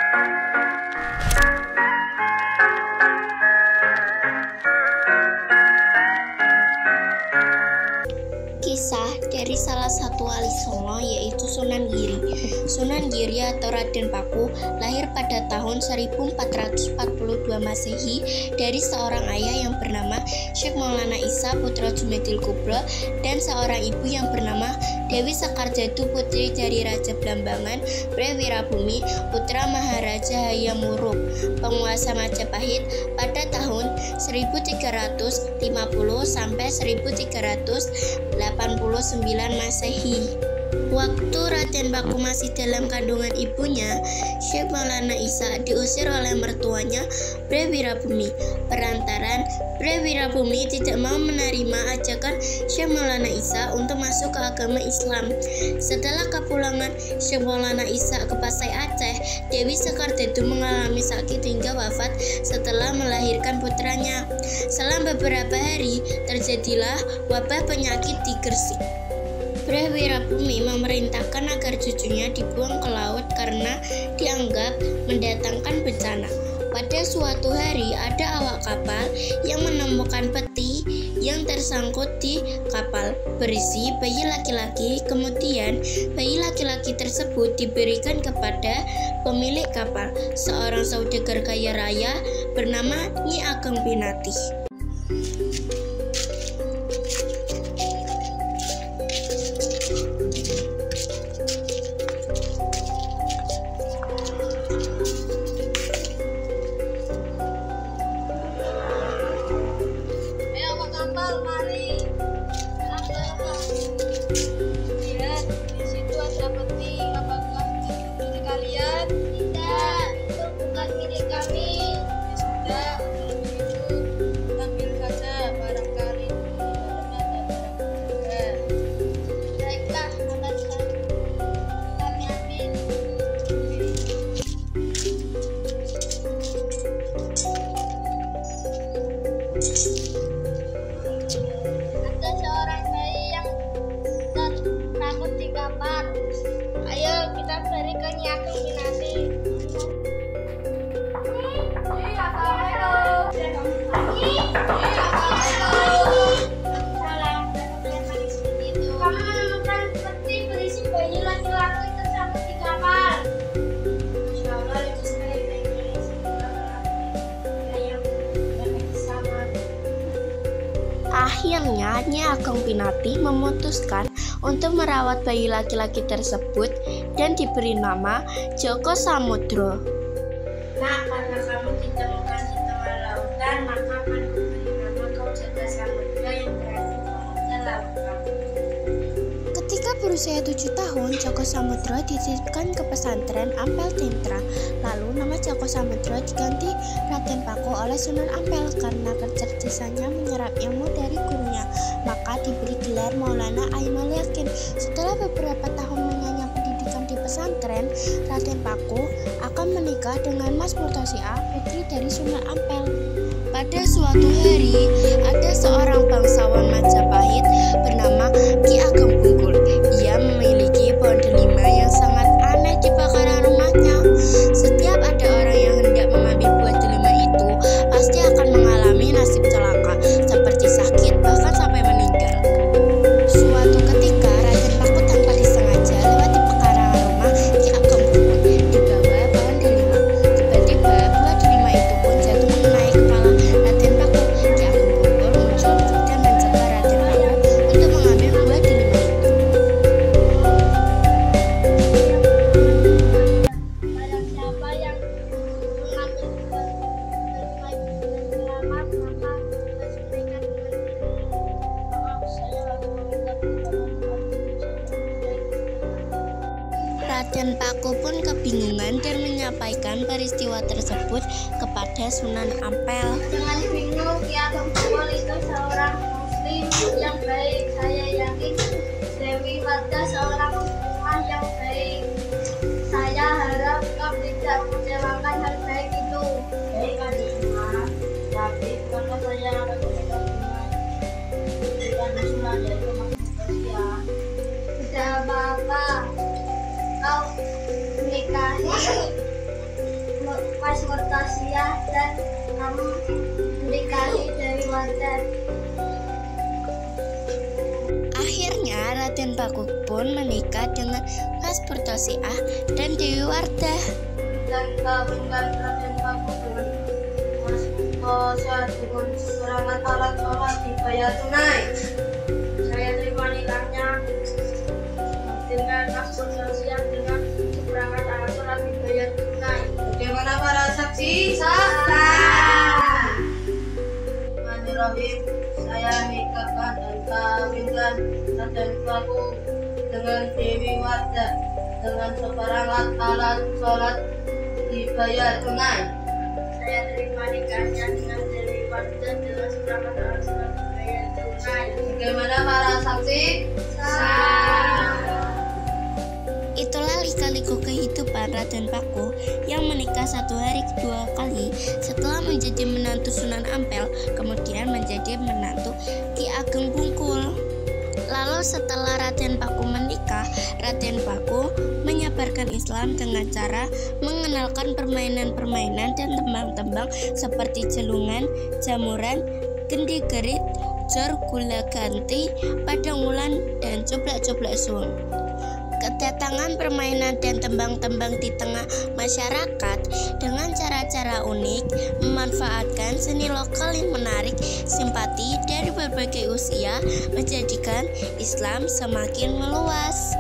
Kisah dari salah satu wali songo yaitu Sunan Giri. Sunan Giri atau Raden Paku lahir pada tahun 1442 Masehi dari seorang ayah yang bernama Syekh Maulana Isa putra Junaidyl Kubro dan seorang ibu yang bernama Dewi Sekarjatu putri dari Raja Blambangan Prawirabumi putra Maharaja Hayam Wuruk penguasa Majapahit pada tahun 1350 sampai 1389 Masehi. Waktu Raden Paku masih dalam kandungan ibunya, Syekh Maulana Isa diusir oleh mertuanya Prawirabumi. Perantaran Prawirabumi tidak mau menerima ajakan Syekh Maulana Isa untuk masuk ke agama Islam. Setelah kepulangan Syekh Maulana Isa ke Pasai Aceh, Dewi Sekarjatu mengalami sakit hingga wafat setelah melahirkan putranya. Selang beberapa hari, terjadilah wabah penyakit di Gresik. Prawirabumi memerintahkan agar cucunya dibuang ke laut karena dianggap mendatangkan bencana. Pada suatu hari ada awak kapal yang menemukan peti yang tersangkut di kapal berisi bayi laki-laki. Kemudian bayi laki-laki tersebut diberikan kepada pemilik kapal, seorang saudagar kaya raya bernama Nyi Ageng Pinati. Lihat, di situ ada peti. Apakah itu milik kalian? Tidak, itu bukan milik kami. Ya sudah, kalau begitu ambil saja, barangkali ada juga. Baiklah, akan kami ambil. Ada seorang bayi yang takut di kapal. Ayo kita beri ke Nyi Ageng Pinati. Kami menemukan peti berisi bayi laki-laki tersangkut di kapal. Insya Allah itu sekali bayi sama. Akhirnya Nyi Ageng Pinati memutuskan untuk merawat bayi laki-laki tersebut dan diberi nama Joko Samudro. Nah, karena kamu ditemukan di tengah lautan, maka akan kuberi nama kau Joko Samudro yang berarti pemuda lautan. Ketika berusia 7 tahun, Joko Samudro dititipkan ke pesantren Ampel Tentra. Lalu nama Joko Samudro diganti Raden Paku oleh Sunan Ampel karena kecerdasannya menyerap ilmu dari gurunya. Maka diberi gelar Maulana Ainul Yakin. Setelah beberapa tahun mengenyam pendidikan di pesantren, Raden Paku akan menikah dengan Mas Murtosiah, putri dari Sunan Ampel. Pada suatu hari, ada seorang bangsawan Majapahit bernama Ki Ageng Bungkul. Ia memiliki pohon delima yang sangat aneh di bakaran rumahnya. Setiap ada orang yang hendak mengambil buah delima itu, pasti akan mengalami nasib celaka, seperti sakit bahkan sampai meninggal. Suatu ketika, Raden Paku tanpa disengaja lewat di pekarangan rumah Ki Ageng Bungkul di bawah pohon delima. Tiba-tiba buah delima itu pun jatuh mengenai kepala Raden Paku. Ki Ageng Bungkul muncul dan mencegah Raden Paku untuk mengambil buah delima itu. Barang siapa yang mengambil delima itu dengan selamat, maka kita sampaikan dengan maaf, saya harus meminta pertolongan. Raden Paku pun kebingungan dan menyampaikan peristiwa tersebut kepada Sunan Ampel. Jangan bingung, Ki Ageng Bungkul itu seorang muslim yang baik. Saya yakin Dewi Warga seorang muslimah yang baik. Saya harap kau tidak mengecewakan hal baik itu. Baik, Kanjeng, tapi karena saya akan menikah dengan Sunan yaitu Mas Murtosiah. Tidak apa-apa, kau menikahi Sofia dan menikahi Dewi Wardah. Akhirnya Raden Paku pun menikah dengan Mas Purtosiah dan Dewi Wardah. Dan kawinkan Raden Paku dengan Mas Purtosiah dengan serangan alat sholat dibayar tunai. Saya terima nikahnya dengan Mas Purtosiah dengan serangan alat sholat dibayar tunai. Bagaimana para saksi? Sah. Bismillahirrahmanirrahim. Saya nikahkan dan kawinkan Raden Paku dengan Dewi Wardah dengan seperangkat alat sholat dibayar tunai. Saya terima nikahnya dengan Dewi Wardah dengan seperangkat alat sholat dibayar tunai. Bagaimana para saksi? Sah. Itulah lika-liku kehidupan Raden Paku yang menikah 1 hari 2 kali setelah menjadi menantu Sunan Ampel, kemudian menjadi menantu Ki Ageng Bungkul. Lalu setelah Raden Paku menikah, Raden Paku menyebarkan Islam dengan cara mengenalkan permainan-permainan dan tembang-tembang seperti jelungan, jamuran, gendi gerit, jor, gula ganti, padang wulan, dan coblak-coblak suung. Kedatangan permainan dan tembang-tembang di tengah masyarakat dengan cara-cara unik memanfaatkan seni lokal yang menarik simpati dari berbagai usia menjadikan Islam semakin meluas.